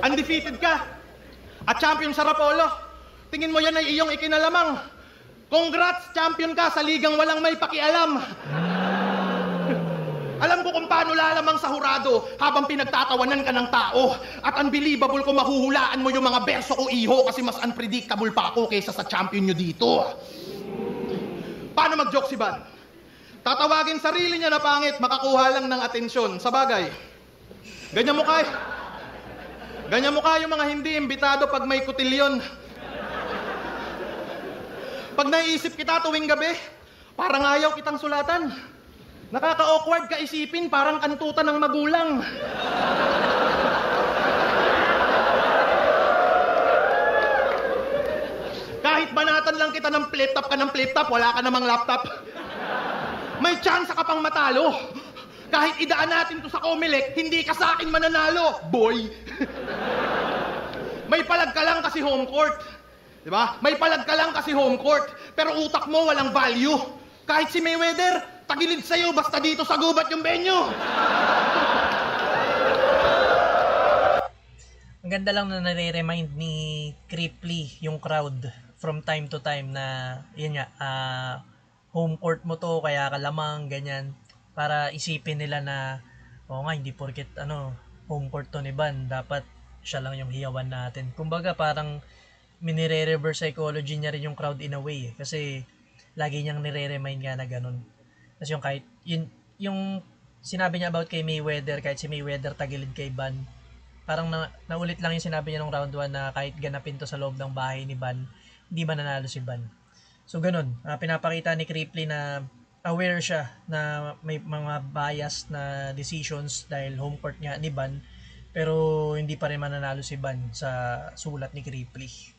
Undefeated ka. At champion sa Rapolo. Tingin mo yan ay iyong ikinalamang. Congrats, champion ka sa ligang walang may pakialam. Alam ko kung paano lalamang sa hurado habang pinagtatawanan ka ng tao. At unbelievable kung mahuhulaan mo yung mga berso ko, iho, kasi mas unpredictable pa ako kaysa sa champion nyo dito. Paano mag-joke si Van? Tatawagin sarili niya na pangit, makakuha lang ng atensyon. Sa bagay, ganyan mukha yung mga hindi imbitado pag may kutilyon. Pag naiisip kita tuwing gabi, parang ayaw kitang sulatan. Nakaka-awkward ka isipin, parang kantutan ng magulang. Kahit banatan lang kita ng flip-top ka ng flip-top, wala ka namang laptop. May chance ka pang matalo. Kahit idaan natin to sa Comelec, hindi ka sa akin mananalo, boy. May palag ka lang kasi home court. Diba? May palag ka lang kasi home court. Pero utak mo walang value. Kahit si Mayweather, tagilid sa'yo basta dito sa gubat yung venue. Ang ganda lang na nare-remind ni Cripply yung crowd from time to time na yun nga, home court mo to kaya ka lamang, ganyan. Para isipin nila na oo nga, hindi porket home court to ni Van, dapat siya lang yung hiyawan natin. Kumbaga parang minire-reverse psychology niya rin yung crowd in a way. Kasi lagi niyang nire-remind nga na ganun. Kasi yung kahit, yung sinabi niya about kay Mayweather, kahit si Mayweather tagilid kay Van, parang naulit lang yung sinabi niya nung round 1 na kahit ganapin to sa loob ng bahay ni Van, hindi mananalo si Van. So ganun, pinapakita ni Cripply na aware siya na may mga bias na decisions dahil home court nga ni Van, pero hindi pa rin mananalo si Van sa sulat ni Cripply.